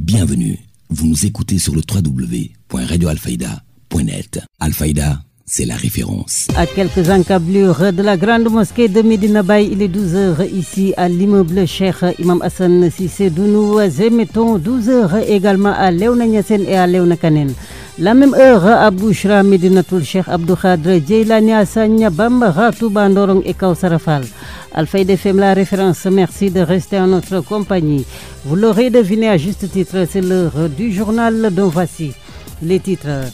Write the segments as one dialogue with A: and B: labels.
A: Bienvenue, vous nous écoutez sur le www.radioalfayda.net. Alfayda, c'est la référence.
B: À quelques encablures de la grande mosquée de Medina Baye, il est 12h ici à l'immeuble Cheikh Imam Hassan Cissé, d'où nous émettons 12h également à Léona Niassène et à Léona Kanen. La même heure à Bouchra, Medinatul Cheikh Abdou Khadre, Djeylani Assania, Bamba, Touba, Ndorong et Kausara Fall. Alfayda FM, la référence, merci de rester en notre compagnie. Vous l'aurez deviné à juste titre, c'est l'heure du journal dont voici les titres.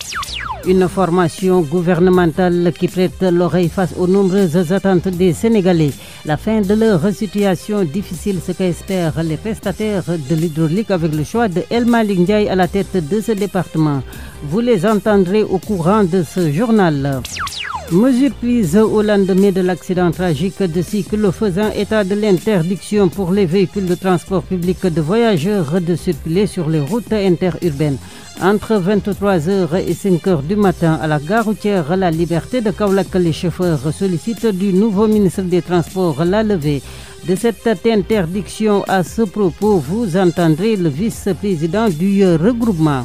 B: Une formation gouvernementale qui prête l'oreille face aux nombreuses attentes des Sénégalais. La fin de leur situation difficile, ce qu'espèrent les prestataires de l'hydraulique avec le choix de El Malick Ndiaye à la tête de ce département. Vous les entendrez au courant de ce journal. Mesures prises au lendemain de l'accident tragique de cycle faisant état de l'interdiction pour les véhicules de transport public de voyageurs de circuler sur les routes interurbaines. Entre 23h et 5h du matin à la gare routière La Liberté de Kaolack, les chauffeurs sollicitent du nouveau ministre des Transports la levée de cette interdiction. À ce propos, vous entendrez le vice-président du regroupement.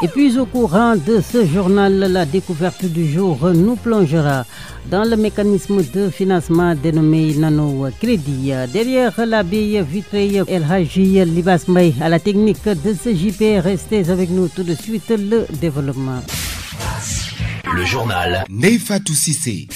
B: Et puis au courant de ce journal, la découverte du jour nous plongera dans le mécanisme de financement dénommé Nano Crédit. Derrière la bille vitrée El Hadji Libas Mbaye à la technique de ce JP, restez avec nous tout de suite, le développement.
A: Le journal Neifatou Cissé.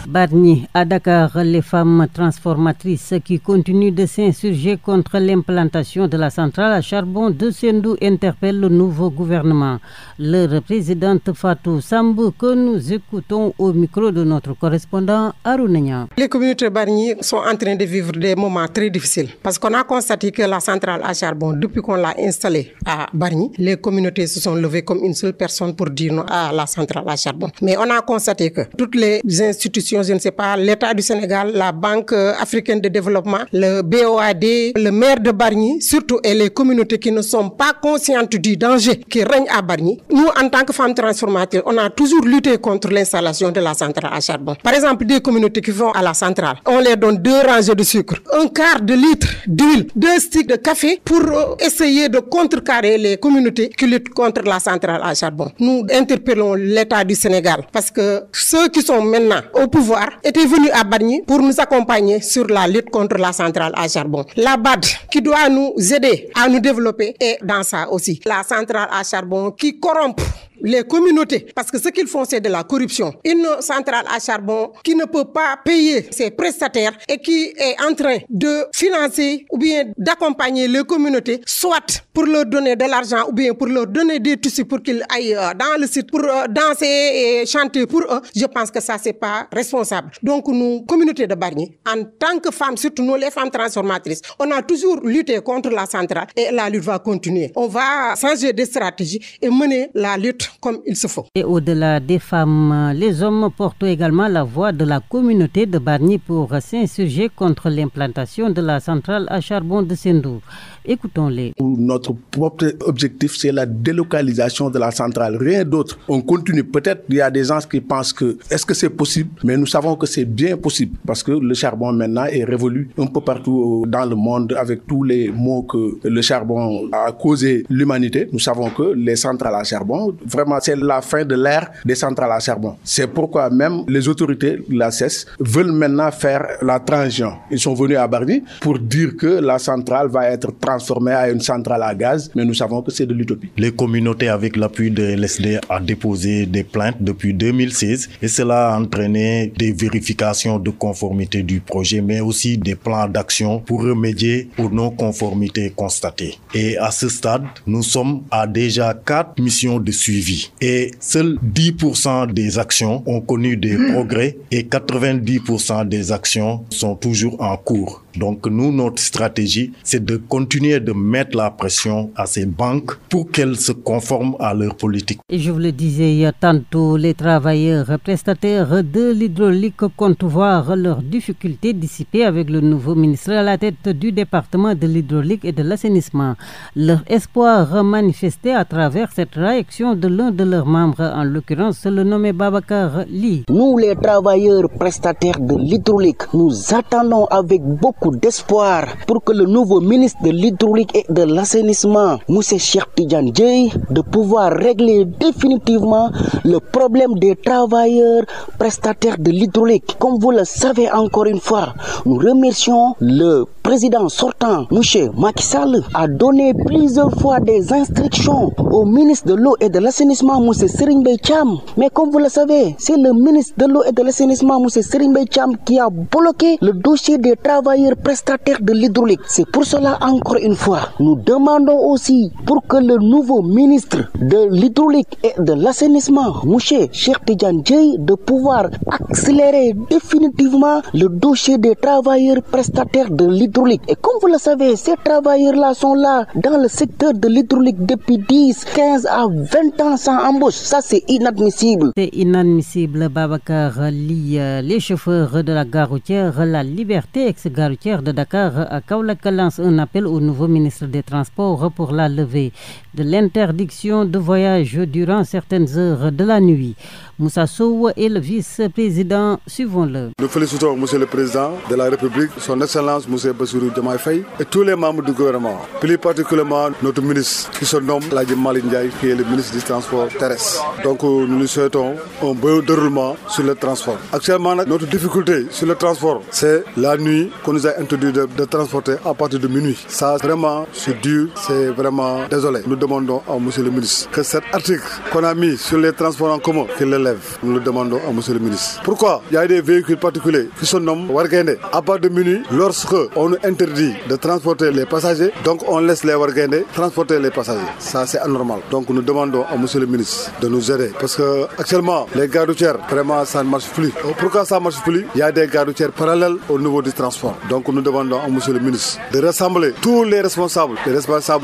B: Bargny, à Dakar, les femmes transformatrices qui continuent de s'insurger contre l'implantation de la centrale à charbon de Sendou interpellent le nouveau gouvernement. Leur présidente Fatou Sambou, que nous écoutons au micro de notre correspondant Arounenia.
C: Les communautés Bargny sont en train de vivre des moments très difficiles parce qu'on a constaté que la centrale à charbon, depuis qu'on l'a installée à Bargny, les communautés se sont levées comme une seule personne pour dire non à la centrale à charbon. Mais on a constaté que toutes les institutions, je ne sais pas, l'État du Sénégal, la Banque africaine de développement, le BOAD, le maire de Bargny, surtout, et les communautés qui ne sont pas conscientes du danger qui règne à Bargny. Nous, en tant que femmes transformatrices, on a toujours lutté contre l'installation de la centrale à charbon. Par exemple, des communautés qui vont à la centrale, on leur donne 2 rangées de sucre, 1/4 de litre d'huile, 2 sticks de café pour essayer de contrecarrer les communautés qui luttent contre la centrale à charbon. Nous interpellons l'État du Sénégal parce que ceux qui sont maintenant au pouvoir étaient venus à Bargny pour nous accompagner sur la lutte contre la centrale à charbon. La BAD qui doit nous aider à nous développer est dans ça aussi. La centrale à charbon qui corrompt les communautés, parce que ce qu'ils font, c'est de la corruption. Une centrale à charbon qui ne peut pas payer ses prestataires et qui est en train de financer ou bien d'accompagner les communautés, soit pour leur donner de l'argent ou bien pour leur donner des tissus pour qu'ils aillent dans le site pour danser et chanter pour eux. Je pense que ça, c'est pas responsable. Donc, nous, communauté de Bargny, en tant que femmes, surtout nous, les femmes transformatrices, on a toujours lutté contre la centrale et la lutte va continuer. On va changer de stratégie et mener la lutte comme il se faut.
B: Et au-delà des femmes, les hommes portent également la voix de la communauté de Bargny pour s'insurger contre l'implantation de la centrale à charbon de Sendou. Écoutons-les.
D: Notre propre objectif, c'est la délocalisation de la centrale. Rien d'autre. On continue. Peut-être il y a des gens qui pensent que est-ce que c'est possible? Mais nous savons que c'est bien possible parce que le charbon maintenant est révolu un peu partout dans le monde avec tous les maux que le charbon a causé l'humanité. Nous savons que les centrales à charbon, vraiment, c'est la fin de l'ère des centrales à charbon. C'est pourquoi même les autorités de la CES veulent maintenant faire la transition. Ils sont venus à Bargny pour dire que la centrale va être transformée à une centrale à gaz, mais nous savons que c'est de l'utopie.
E: Les communautés, avec l'appui de LSD, ont déposé des plaintes depuis 2016 et cela a entraîné des vérifications de conformité du projet, mais aussi des plans d'action pour remédier aux non-conformités constatées. Et à ce stade, nous sommes à déjà 4 missions de suivi et seuls 10% des actions ont connu des progrès et 90% des actions sont toujours en cours. Donc nous, notre stratégie, c'est de continuer de mettre la pression à ces banques pour qu'elles se conforment à leur politique.
B: Et je vous le disais tantôt, les travailleurs prestataires de l'hydraulique comptent voir leurs difficultés dissipées avec le nouveau ministre à la tête du département de l'hydraulique et de l'assainissement. Leur espoir manifesté à travers cette réaction de l'un de leurs membres, en l'occurrence le nommé Babacar Ly.
F: Nous, les travailleurs prestataires de l'hydraulique, nous attendons avec beaucoup d'espoir pour que le nouveau ministre de l'hydraulique et de l'assainissement, M. Cheikh Tidiane Dièye, de pouvoir régler définitivement le problème des travailleurs prestataires de l'hydraulique. Comme vous le savez encore une fois, nous remercions le président sortant, M. Macky Sall, a donné plusieurs fois des instructions au ministre de l'eau et de l'assainissement, M. Serigne Mbaye Thiam. Mais comme vous le savez, c'est le ministre de l'eau et de l'assainissement, M. Serigne Mbaye Thiam, qui a bloqué le dossier des travailleurs prestataires de l'hydraulique. C'est pour cela, encore une fois, nous demandons aussi pour que le nouveau ministre de l'hydraulique et de l'assainissement, M. Cheikh Tidiane Dièye, de pouvoir accélérer définitivement le dossier des travailleurs prestataires de l'hydraulique. Et comme vous le savez, ces travailleurs-là sont là dans le secteur de l'hydraulique depuis 10, 15 à 20 ans sans embauche. Ça, c'est inadmissible.
B: C'est inadmissible, Babacar Ly. Les chauffeurs de la gare routière La Liberté, ex-gare routière de Dakar, à Kaolack, lance un appel au nouveau ministre des Transports pour la levée de l'interdiction de voyage durant certaines heures de la nuit. Moussa Sow est le vice-président. Suivons-le.
G: Nous félicitons M. le Président de la République, son Excellence M. Bassirou Diomaye Faye et tous les membres du gouvernement, plus particulièrement notre ministre qui se nomme Aladji Malick Ndiaye, qui est le ministre du Transport terrestre. Donc nous lui souhaitons un bon déroulement sur le transport. Actuellement, notre difficulté sur le transport, c'est la nuit qu'on nous a interdit de transporter à partir de minuit. Ça, vraiment, c'est dur, c'est vraiment désolé. Nous demandons à M. le ministre que cet article qu'on a mis sur les transports en commun, qu'il le lève. Nous le demandons à M. le ministre. Pourquoi? Il y a des véhicules particuliers qui se nomment Wargaindé. À partir de minuit, lorsque on nous interdit de transporter les passagers, donc on laisse les Wargaindé transporter les passagers. Ça, c'est anormal. Donc nous demandons à M. le ministre de nous aider. Parce que actuellement, les gares routières, vraiment, ça ne marche plus. Pourquoi ça ne marche plus? Il y a des gares routières parallèles au niveau du transport. Donc nous demandons à M. le ministre de rassembler tous les responsables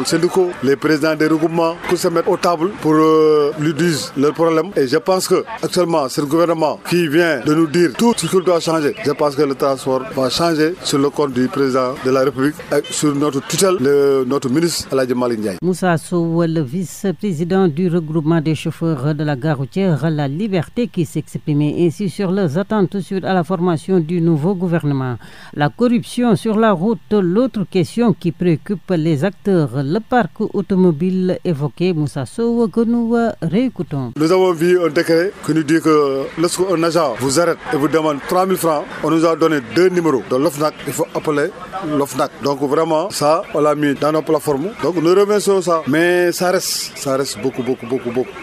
G: syndicaux, les présidents des regroupements, pour se mettre aux tables pour lui dire leurs problèmes. Et je pense que actuellement, c'est le gouvernement qui vient de nous dire tout ce qu'il doit changer. Je pense que le transport va changer sur le compte du président de la République et sur notre tutelle, notre ministre Aladji Malick Ndiaye.
B: Moussa Sow, le vice-président du regroupement des chauffeurs de la gare routière La Liberté, qui s'exprimait ainsi sur leurs attentes suite à la formation du nouveau gouvernement. La corruption sur la route, l'autre question qui préoccupe les acteurs, le parc automobile évoqué. Moussa Sow, que nous réécoutons.
G: Nous avons vu un décret qui nous dit que lorsqu'un agent vous arrête et vous demande 3 000 francs, on nous a donné 2 numéros de l'OFNAC. Il faut appeler l'OFNAC. Donc vraiment, ça, on l'a mis dans nos plateformes. Donc nous remercions ça. Mais ça reste beaucoup.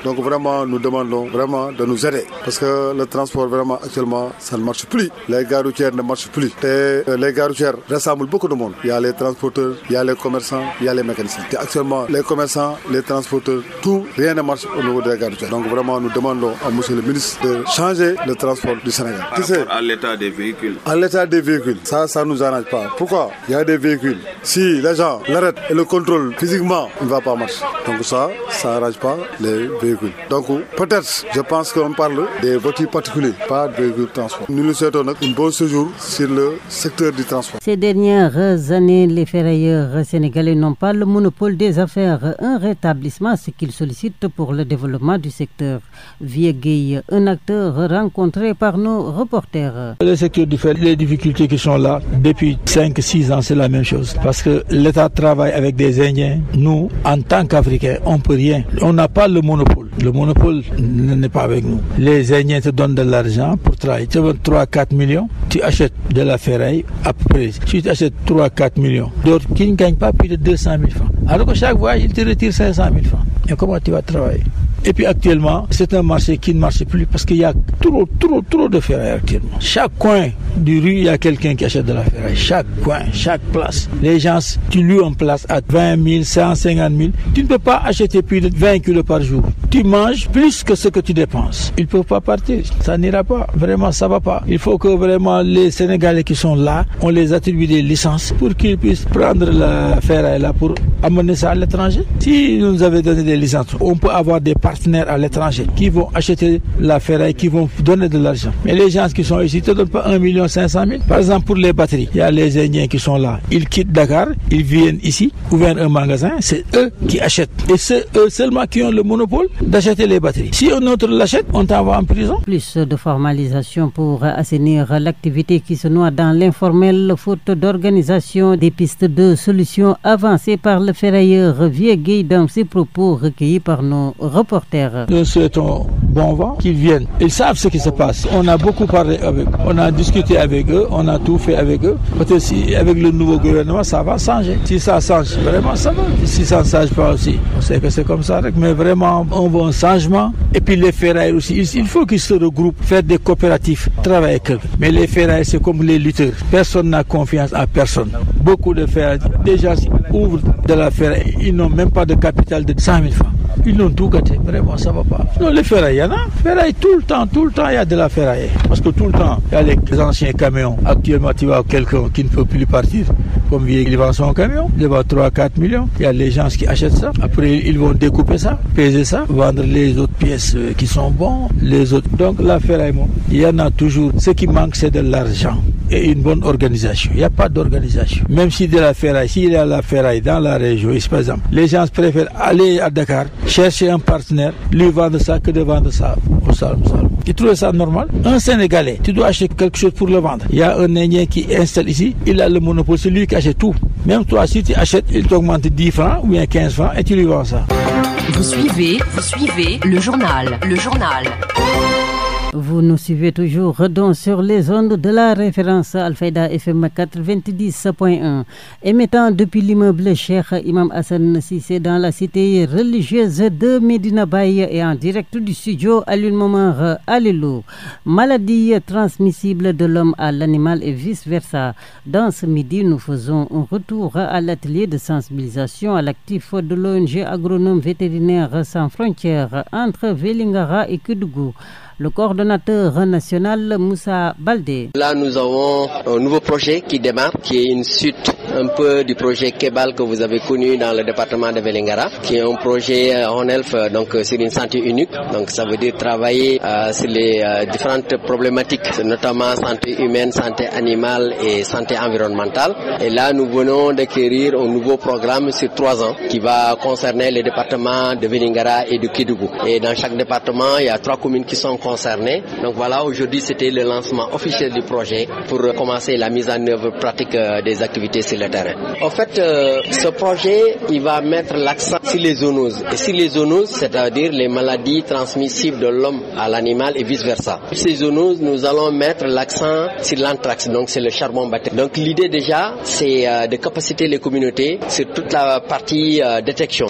G: Donc vraiment, nous demandons vraiment de nous aider. Parce que le transport, vraiment, actuellement, ça ne marche plus. Les gares routières ne marchent plus. Et les gares routières rassemblent beaucoup de monde. Il y a les transporteurs, il y a les commerçants, il y a les mécaniciens. Et actuellement, les commerçants, les transporteurs, tout, rien ne marche au niveau des gares routières. Donc vraiment, nous demandons à M. le ministre de changer le transport du Sénégal.
H: Par rapport à l'état des véhicules.
G: À l'état des véhicules, ça ne nous arrange pas. Pourquoi? Il y a des véhicules. Si les gens l'arrêtent et le contrôlent physiquement, il ne va pas marcher. Donc ça n'arrange pas les véhicules. Donc peut-être, je pense qu'on parle des voitures particulières, pas de véhicules de transport. Nous nous souhaitons un bon séjour sur le secteur du transport.
B: Ces dernières années, les ferrailleurs sénégalais n'ont pas le monopole des affaires. Un rétablissement, ce qu'ils sollicitent pour le développement du secteur. Vieux, un acteur rencontré par nos reporters.
I: Le secteur du fer, les difficultés qui sont là depuis 5-6 ans, c'est la même chose. Parce que l'État travaille avec des Indiens. Nous, en tant qu'Africains, on ne peut rien. On n'a pas le monopole. Le monopole n'est pas avec nous. Les Indiens te donnent de l'argent pour travailler. Tu veux 3-4 millions, tu achètes de la ferraille à peu près. Tu achètes 3-4 millions. D'autres qui ne gagnent pas plus de 200 000 francs. Alors que chaque voyage, ils te retirent 500 000 francs. Et comment tu vas travailler? Et puis actuellement, c'est un marché qui ne marche plus parce qu'il y a trop de ferraille actuellement. Chaque coin du rue, il y a quelqu'un qui achète de la ferraille. Chaque coin, chaque place. Les gens, tu loues en place à 20 000, 150 000. Tu ne peux pas acheter plus de 20 kilos par jour. Tu manges plus que ce que tu dépenses. Ils ne peuvent pas partir. Ça n'ira pas. Vraiment, ça ne va pas. Il faut que vraiment les Sénégalais qui sont là, on les attribue des licences pour qu'ils puissent prendre la ferraille là pour amener ça à l'étranger. Si nous avaient donné des licences, on peut avoir des parcs partenaires à l'étranger qui vont acheter la ferraille, qui vont donner de l'argent. Mais les gens qui sont ici ne te donnent pas 1 500 000. Par exemple, pour les batteries, il y a les Indiens qui sont là. Ils quittent Dakar, ils viennent ici, ouvrent un magasin, c'est eux qui achètent. Et c'est eux seulement qui ont le monopole d'acheter les batteries. Si un autre l'achète, on t'envoie en prison.
B: Plus de formalisation pour assainir l'activité qui se noie dans l'informel, faute d'organisation, des pistes de solutions avancées par le ferrailleur Vieux-Guy dans ses propos recueillis par nos reporters.
I: Nous souhaitons bon vent, qu'ils viennent. Ils savent ce qui se passe. On a beaucoup parlé avec eux, on a discuté avec eux, on a tout fait avec eux. Peut-être si avec le nouveau gouvernement, ça va changer. Si ça change, vraiment ça va. Si ça ne change pas aussi, on sait que c'est comme ça. Mais vraiment, on veut un changement. Et puis les ferrailleurs aussi, il faut qu'ils se regroupent, faire des coopératives, travailler avec eux. Mais les ferrailleurs, c'est comme les lutteurs. Personne n'a confiance à personne. Beaucoup de ferrailleurs, déjà, ouvrent de la ferraille. Ils n'ont même pas de capital de 100 000 francs. Ils l'ont tout gâté, vraiment ça va pas. Non, les ferrailles, il y en a. Ferraille tout le temps, il y a de la ferraille. Parce que tout le temps, il y a les anciens camions. Actuellement, tu vois quelqu'un qui ne peut plus partir, comme il vend son camion, il vend 3-4 millions. Il y a les gens qui achètent ça. Après, ils vont découper ça, peser ça, vendre les autres pièces qui sont bonnes, les autres. Donc la ferraille, il y en a toujours. Ce qui manque, c'est de l'argent et une bonne organisation. Il n'y a pas d'organisation. Même si de la ferraille, s'il y a la ferraille dans la région, par exemple, les gens préfèrent aller à Dakar, chercher un partenaire, lui vendre ça que de vendre ça au Saloum. Tu trouves ça normal? Un Sénégalais, tu dois acheter quelque chose pour le vendre. Il y a un Indien qui installe ici, il a le monopole, c'est lui qui achète tout. Même toi, si tu achètes, il t'augmente 10 francs ou bien 15 francs et tu lui vends ça.
J: Vous suivez le journal.
B: Vous nous suivez toujours donc sur les ondes de la référence Al-Fayda FM 90.1, émettant depuis l'immeuble Cheikh Imam Hassan Cissé dans la cité religieuse de Medina Baye et en direct du studio Alioune Momar Alilou. Maladie transmissible de l'homme à l'animal et vice-versa. Dans ce midi, nous faisons un retour à l'atelier de sensibilisation à l'actif de l'ONG Agronome Vétérinaire Sans Frontières entre Vélingara et Kédougou. Le coordonnateur national Moussa Baldé.
K: Là, nous avons un nouveau projet qui démarre, qui est une suite un peu du projet Kebal que vous avez connu dans le département de Vélingara, qui est un projet ONELF, donc sur une santé unique. Donc ça veut dire travailler sur les différentes problématiques, notamment santé humaine, santé animale et santé environnementale. Et là, nous venons d'acquérir un nouveau programme sur 3 ans qui va concerner les départements de Vélingara et de Kédougou. Et dans chaque département, il y a 3 communes qui sont concernées. Donc voilà, aujourd'hui, c'était le lancement officiel du projet pour commencer la mise en œuvre pratique des activités sur le terrain. En fait, ce projet, il va mettre l'accent sur les zoonoses. Et sur les zoonoses, c'est-à-dire les maladies transmissibles de l'homme à l'animal et vice-versa. Sur ces zoonoses, nous allons mettre l'accent sur l'anthrax, donc c'est le charbon bactérien. Donc l'idée déjà, c'est de capaciter les communautés sur toute la partie détection,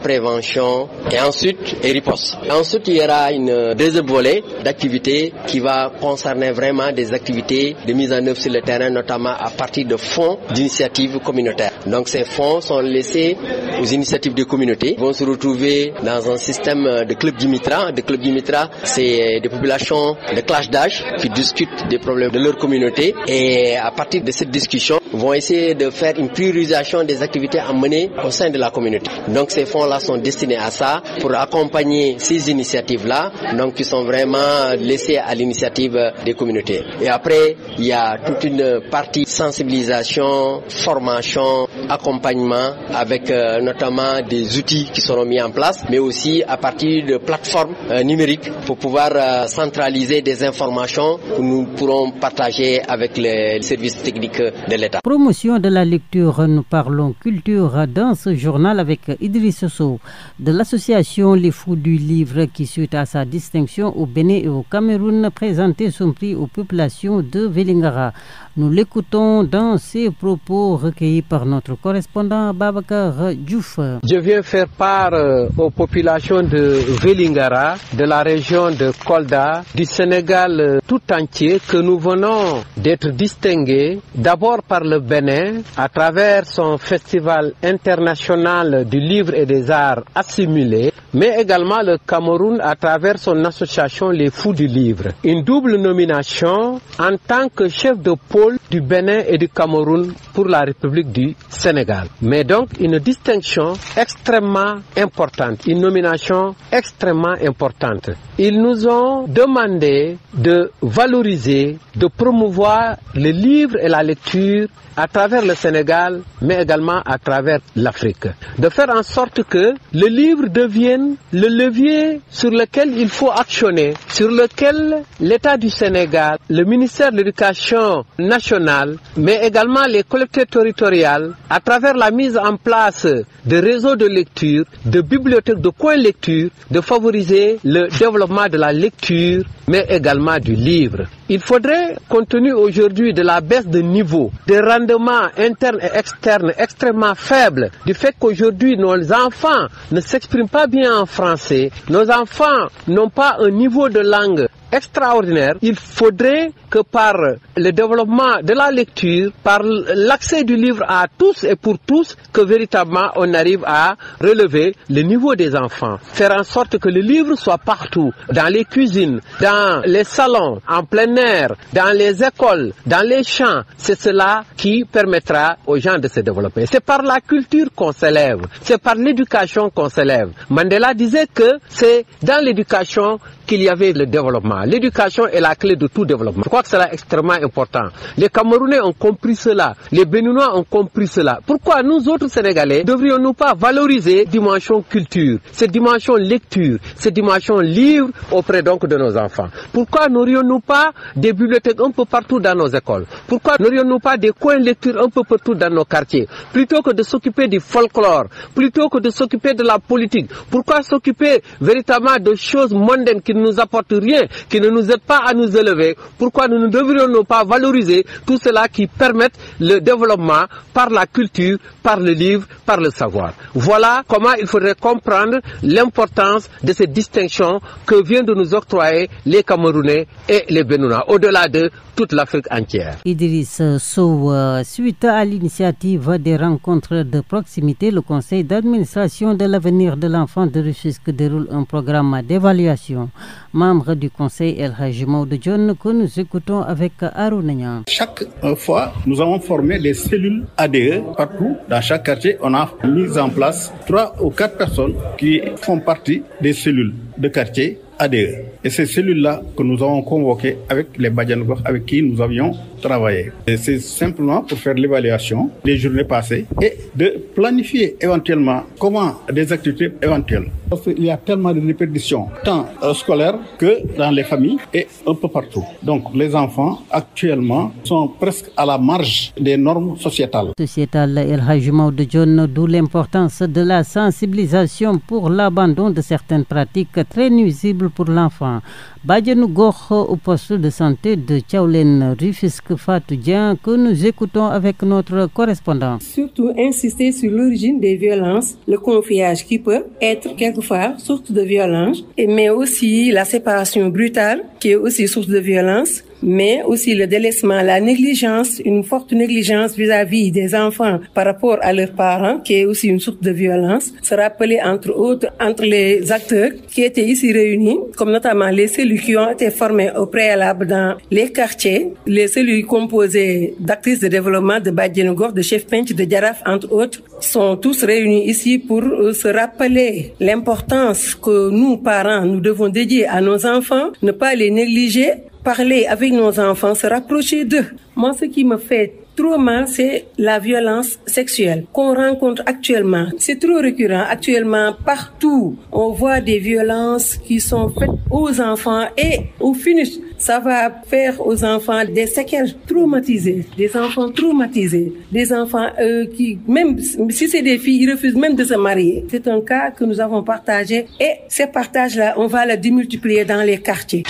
K: prévention et ensuite riposte. Ensuite, il y aura une deuxième volet d'activités qui va concerner vraiment des activités de mise en œuvre sur le terrain, notamment à partir de fonds d'initiatives communautaires. Donc ces fonds sont laissés aux initiatives des communautés. Ils vont se retrouver dans un système de clubs Dimitra. Des clubs Dimitra, c'est des populations de classe d'âge qui discutent des problèmes de leur communauté et à partir de cette discussion, vont essayer de faire une priorisation des activités à mener au sein de la communauté. Donc ces fonds-là sont destinés à ça, pour accompagner ces initiatives-là, donc qui sont vraiment laissées à l'initiative des communautés. Et après, il y a toute une partie sensibilisation, formation, accompagnement, avec notamment des outils qui seront mis en place, mais aussi à partir de plateformes numériques pour pouvoir centraliser des informations que nous pourrons partager avec les services techniques de l'État.
B: Promotion de la lecture, nous parlons culture dans ce journal avec Idriss Sow de l'association Les Fous du Livre qui, suite à sa distinction au Bénin et au Cameroun, présentait son prix aux populations de Vélingara. Nous l'écoutons dans ses propos recueillis par notre correspondant Babacar Diouf.
L: Je viens faire part aux populations de Vélingara, de la région de Kolda, du Sénégal tout entier, que nous venons d'être distingués d'abord par le Bénin à travers son festival international du livre et des arts assimilés, mais également le Cameroun à travers son association Les Fous du Livre. Une double nomination en tant que chef de pôle du Bénin et du Cameroun pour la République du Sénégal. Mais donc une distinction extrêmement importante, une nomination extrêmement importante. Ils nous ont demandé de valoriser, de promouvoir le livre et la lecture à travers le Sénégal, mais également à travers l'Afrique. De faire en sorte que le livre devienne le levier sur lequel il faut actionner, sur lequel l'État du Sénégal, le ministère de l'Éducation nationale, mais également les collectivités territoriales, à travers la mise en place de réseaux de lecture, de bibliothèques, de coins lecture, de favoriser le développement de la lecture, mais également du livre. Il faudrait, compte tenu aujourd'hui de la baisse de niveau, des rendements internes et externes extrêmement faibles, du fait qu'aujourd'hui nos enfants ne s'expriment pas bien en français, nos enfants n'ont pas un niveau de langue extraordinaire, il faudrait que par le développement de la lecture, par l'accès du livre à tous et pour tous, que véritablement on arrive à relever le niveau des enfants. Faire en sorte que le livre soit partout, dans les cuisines, dans les salons, en plein air, dans les écoles, dans les champs. C'est cela qui permettra aux gens de se développer. C'est par la culture qu'on s'élève, c'est par l'éducation qu'on s'élève. Mandela disait que c'est dans l'éducation qu'il y avait le développement. L'éducation est la clé de tout développement. Je crois que c'est extrêmement important. Les Camerounais ont compris cela. Les Béninois ont compris cela. Pourquoi nous autres Sénégalais ne devrions-nous pas valoriser cette dimension culture, cette dimension lecture, cette dimension livre auprès donc de nos enfants? Pourquoi n'aurions-nous pas des bibliothèques un peu partout dans nos écoles? Pourquoi n'aurions-nous pas des coins de lecture un peu partout dans nos quartiers? Plutôt que de s'occuper du folklore, plutôt que de s'occuper de la politique, pourquoi s'occuper véritablement de choses mondaines qui ne nous apportent rien, qui ne nous aident pas à nous élever? Pourquoi nous ne devrions pas valoriser tout cela qui permet le développement par la culture, par le livre, par le savoir? Voilà comment il faudrait comprendre l'importance de cette distinction que viennent de nous octroyer les Camerounais et les Béninois, au-delà de toute l'Afrique entière.
B: Idriss Sow, suite à l'initiative des rencontres de proximité, le Conseil d'administration de l'avenir de l'enfant de Rufisque déroule un programme d'évaluation. Membre du Conseil El Hadji Maodo John, que nous écoutons avec Arouna.
M: Chaque fois, nous avons formé des cellules ADE partout. Dans chaque quartier, on a mis en place 3 ou 4 personnes qui font partie des cellules de quartier ADE. Et ces cellules-là que nous avons convoquées avec les Badianogor avec qui nous avions travaillé. Et c'est simplement pour faire l'évaluation des journées passées et de planifier éventuellement comment des activités éventuelles. Parce qu'il y a tellement de répétitions, tant scolaires que dans les familles et un peu partout. Donc les enfants actuellement sont presque à la marge des normes sociétales.
B: Sociétal El Hadji Maodo John, d'où l'importance de la sensibilisation pour l'abandon de certaines pratiques très nuisibles pour l'enfant. Badianou Gokh au poste de santé de Tchaoulen Rufisque Fatou Dian, que nous écoutons avec notre correspondant.
N: Surtout insister sur l'origine des violences, le confiage qui peut être quelquefois source de violence, mais aussi la séparation brutale qui est aussi source de violence, mais aussi le délaissement, la négligence, une forte négligence vis-à-vis des enfants par rapport à leurs parents, qui est aussi une source de violence. Se rappeler entre autres entre les acteurs qui étaient ici réunis, comme notamment les cellules qui ont été formées au préalable dans les quartiers, les cellules composées d'actrices de développement de Badianou Gokh, de Chef Pench, de Djaraf, entre autres, sont tous réunis ici pour se rappeler l'importance que nous, parents, nous devons dédier à nos enfants, ne pas les négliger, parler avec nos enfants, se rapprocher d'eux. Moi, ce qui me fait trop mal, c'est la violence sexuelle qu'on rencontre actuellement. C'est trop récurrent actuellement partout. On voit des violences qui sont faites aux enfants et au finish, ça va faire aux enfants des séquelles traumatisées, des enfants traumatisés, des enfants qui, même si c'est des filles, ils refusent même de se marier. C'est un cas que nous avons partagé et ces partages-là, on va les démultiplier dans les quartiers.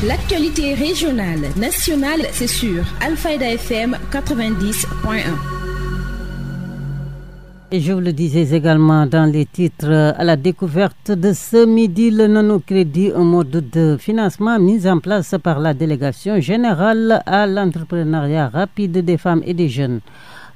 O: L'actualité régionale, nationale, c'est sur Alfayda FM 90.1.
B: Et je vous le disais également dans les titres, à la découverte de ce midi, le non-crédit, un mode de financement mis en place par la délégation générale à l'entrepreneuriat rapide des femmes et des jeunes.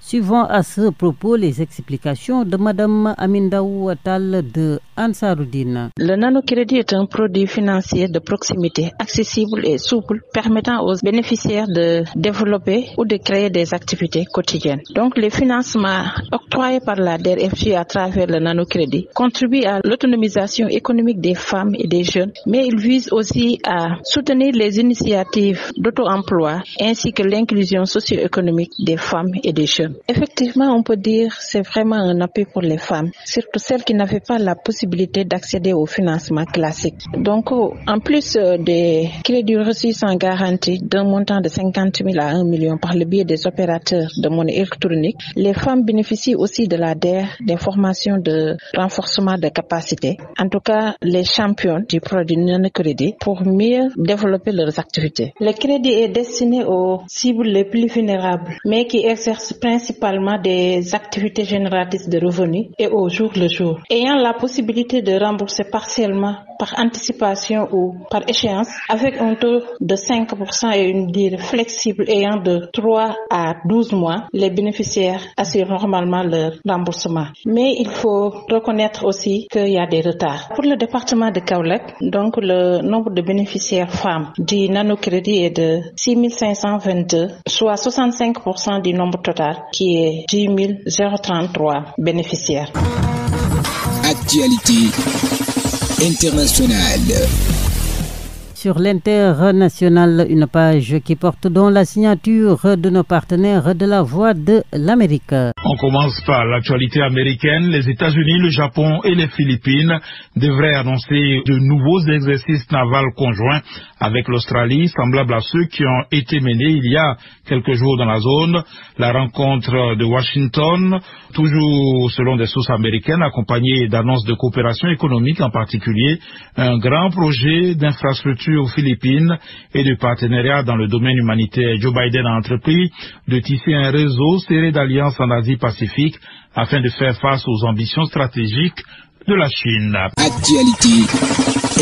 B: Suivons à ce propos les explications de Mme Amindaou Attal de Ansaroudine.
P: Le nanocrédit est un produit financier de proximité, accessible et souple, permettant aux bénéficiaires de développer ou de créer des activités quotidiennes. Donc les financements octroyés par la DERFJ à travers le nanocrédit contribuent à l'autonomisation économique des femmes et des jeunes, mais ils visent aussi à soutenir les initiatives d'auto-emploi ainsi que l'inclusion socio-économique des femmes et des jeunes. Effectivement, on peut dire que c'est vraiment un appui pour les femmes, surtout celles qui n'avaient pas la possibilité d'accéder au financement classique. Donc, en plus des crédits reçus sans garantie d'un montant de 50 000 à 1 million par le biais des opérateurs de monnaie électronique, les femmes bénéficient aussi de la DER, des formations de renforcement de capacité, en tout cas les championnes du produit nanocrédit pour mieux développer leurs activités. Le crédit est destiné aux cibles les plus vulnérables, mais qui exercent principalement des activités génératrices de revenus et au jour le jour, ayant la possibilité de rembourser partiellement par anticipation ou par échéance avec un taux de 5% et une durée flexible ayant de 3 à 12 mois. Les bénéficiaires assurent normalement leur remboursement. Mais il faut reconnaître aussi qu'il y a des retards. Pour le département de Kaolack, donc le nombre de bénéficiaires femmes du nanocrédit est de 6 522, soit 65% du nombre total qui est 10 033 bénéficiaires.
A: Actualité internationale.
B: Sur l'international, une page qui porte donc la signature de nos partenaires de la Voix de l'Amérique.
I: On commence par l'actualité américaine. Les États-Unis, le Japon et les Philippines devraient annoncer de nouveaux exercices navals conjoints avec l'Australie, semblables à ceux qui ont été menés il y a quelques jours dans la zone. La rencontre de Washington, toujours selon des sources américaines, accompagnée d'annonces de coopération économique, en particulier un grand projet d'infrastructure aux Philippines et de partenariat dans le domaine humanitaire. Joe Biden a entrepris de tisser un réseau serré d'alliances en Asie-Pacifique afin de faire face aux ambitions stratégiques de la Chine.
A: Actualité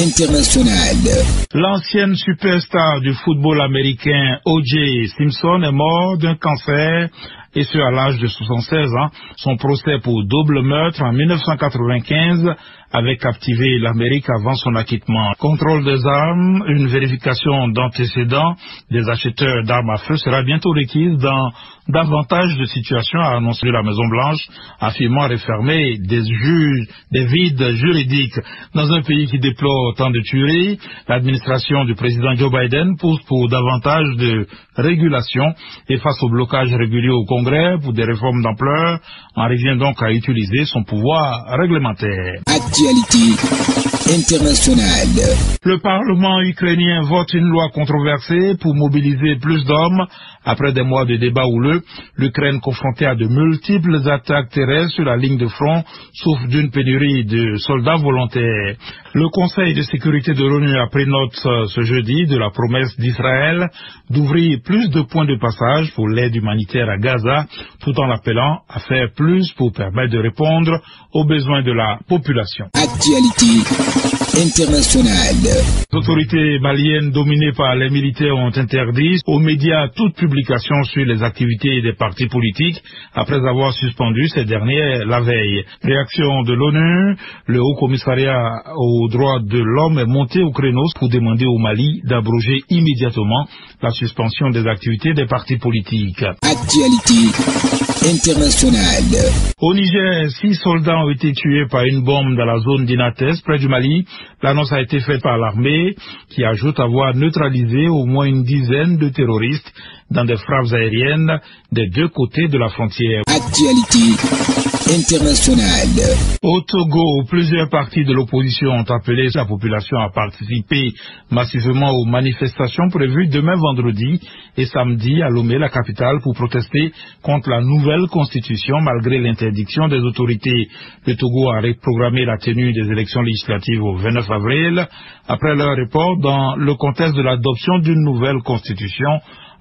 A: internationale.
I: L'ancienne superstar du football américain O.J. Simpson est mort d'un cancer, et ce à l'âge de 76 ans. Son procès pour double meurtre en 1995 avait captivé l'Amérique avant son acquittement. Contrôle des armes, une vérification d'antécédents des acheteurs d'armes à feu sera bientôt requise dans davantage de situations, a annoncé la Maison-Blanche, affirmant refermer des vides juridiques. Dans un pays qui déplore autant de tueries, l'administration du président Joe Biden pousse pour davantage de régulation et face au blocage régulier au Congrès pour des réformes d'ampleur, en revient donc à utiliser son pouvoir réglementaire.
A: Actualité internationale.
I: Le Parlement ukrainien vote une loi controversée pour mobiliser plus d'hommes. Après des mois de débats houleux, l'Ukraine confrontée à de multiples attaques terrestres sur la ligne de front souffre d'une pénurie de soldats volontaires. Le Conseil de sécurité de l'ONU a pris note ce jeudi de la promesse d'Israël d'ouvrir plus de points de passage pour l'aide humanitaire à Gaza, tout en l'appelant à faire plus pour permettre de répondre aux besoins de la population.
A: Actualité internationale.
I: Les autorités maliennes dominées par les militaires ont interdit aux médias toute publication sur les activités des partis politiques après avoir suspendu ces derniers la veille. Réaction de l'ONU, le Haut Commissariat aux droits de l'homme est monté au créneau pour demander au Mali d'abroger immédiatement la suspension des activités des partis politiques.
A: Actualité internationale.
I: Au Niger, 6 soldats ont été tués par une bombe dans la zone d'Inates, près du Mali. L'annonce a été faite par l'armée, qui ajoute avoir neutralisé au moins une dizaine de terroristes dans des frappes aériennes des deux côtés de la frontière.
A: Actualité internationale.
I: Au Togo, plusieurs partis de l'opposition ont appelé la population à participer massivement aux manifestations prévues demain vendredi et samedi à Lomé, la capitale, pour protester contre la nouvelle constitution malgré l'interdiction des autorités. Le Togo a reprogrammé la tenue des élections législatives au 29 avril après leur report dans le contexte de l'adoption d'une nouvelle constitution.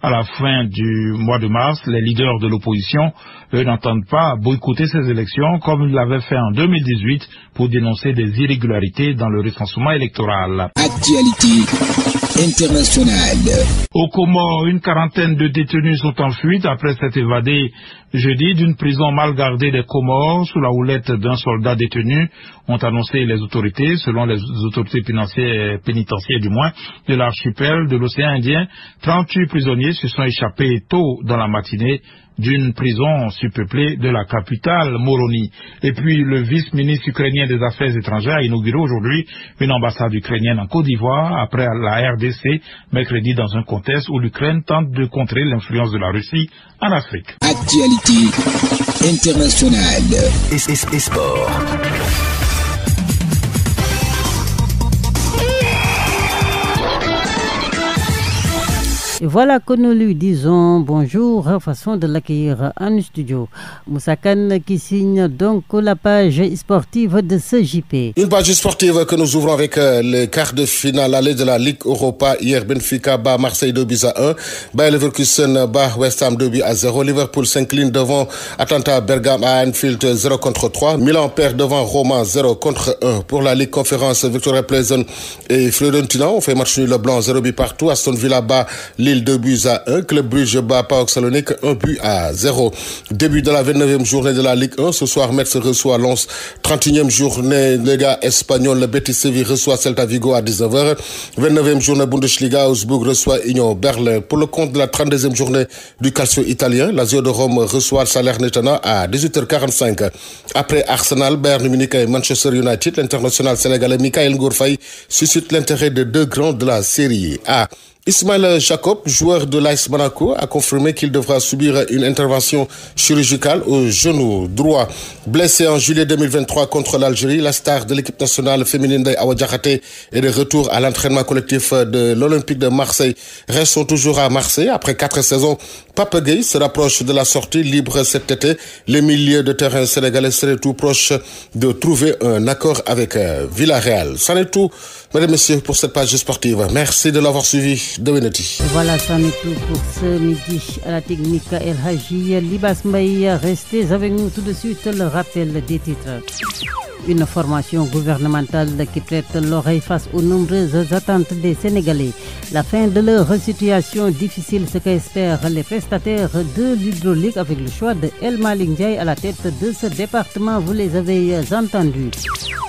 I: À la fin du mois de mars, les leaders de l'opposition, eux, n'entendent pas boycotter ces élections comme ils l'avaient fait en 2018 pour dénoncer des irrégularités dans le recensement électoral.
A: Actualité internationale.
I: Au Comores, une quarantaine de détenus sont en fuite après s'être évadés
Q: jeudi d'une prison mal gardée des Comores sous la houlette d'un soldat détenu, ont annoncé les autorités. Selon les autorités pénitentiaires du moins, de l'archipel de l'océan Indien, 38 prisonniers se sont échappés tôt dans la matinée d'une prison surpeuplée de la capitale, Moroni. Et puis, le vice-ministre ukrainien des Affaires étrangères a inauguré aujourd'hui une ambassade ukrainienne en Côte d'Ivoire, après la RDC, mercredi, dans un contexte où l'Ukraine tente de contrer l'influence de la Russie en Afrique.
A: Actualité internationale
R: et sport.
B: Et voilà que nous lui disons bonjour, façon de l'accueillir en studio. Moussa Kane qui signe donc la page sportive de ce JP.
S: Une page sportive que nous ouvrons avec les quarts de finale aller de la Ligue Europa. Hier, Benfica bat Marseille 2-1. Bayer Leverkusen bat West Ham 2-0. Liverpool s'incline devant Atalanta Bergame à Anfield 0-3. Milan perd devant Roma 0-1. Pour la Ligue Conférence, Victoria Pleasant et Fiorentina ont fait match nul blanc 0 partout. Aston Villa bat Lille 2-1. Club Brugge bat PAOK Salonique 1-0. Début de la 29e journée de la Ligue 1. Ce soir, Metz reçoit Lens. 31e journée, Liga espagnole. Le Betis Séville reçoit Celta Vigo à 19h. 29e journée Bundesliga, Augsburg reçoit Union Berlin. Pour le compte de la 32e journée du Calcio italien, Lazio de Rome reçoit Salernitana à 18h45. Après Arsenal, Bayern Munich et Manchester United, l'international sénégalais Mikayil Ngor Faye suscite l'intérêt de deux grands de la Série A. Ismaël Jacob, joueur de l'AS Monaco, a confirmé qu'il devra subir une intervention chirurgicale au genou droit. Blessé en juillet 2023 contre l'Algérie, la star de l'équipe nationale féminine d'Awa Diakhaté est de retour à l'entraînement collectif de l'Olympique de Marseille. Restons toujours à Marseille. Après 4 saisons, Pape Gueye se rapproche de la sortie libre cet été. Les milieux de terrain sénégalais seraient tout proches de trouver un accord avec Villarreal. C'en est tout, mesdames et messieurs, pour cette page sportive. Merci de l'avoir suivi.
B: Voilà, c'en est tout pour ce midi. À la technique El Haji, Libas Mbaye, restez avec nous tout de suite. Le rappel des titres. Une formation gouvernementale qui prête l'oreille face aux nombreuses attentes des Sénégalais. La fin de leur situation difficile, ce qu'espèrent les prestataires de l'hydraulique avec le choix de El Malick Ndiaye à la tête de ce département. Vous les avez entendus.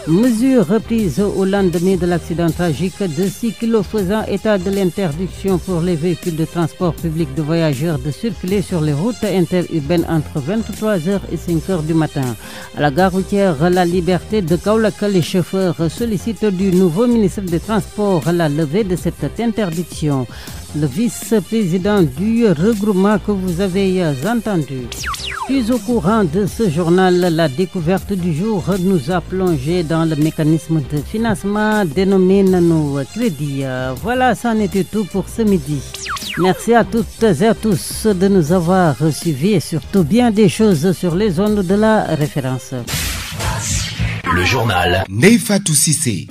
B: Mesure reprise au lendemain de l'accident tragique de 6 kilos faisant état de l'interdiction pour les véhicules de transport public de voyageurs de circuler sur les routes interurbaines entre 23h et 5h du matin. À la gare routière La Liberté de Kaolack, les chauffeurs sollicitent du nouveau ministre des Transports la levée de cette interdiction. Le vice-président du regroupement que vous avez entendu. Puis au courant de ce journal, la découverte du jour nous a plongé dans le mécanisme de financement dénommé Nano Crédit. Voilà, c'en était tout pour ce midi. Merci à toutes et à tous de nous avoir suivis et surtout bien des choses sur les ondes de la référence.
R: Le journal
A: Neifatou Cissé.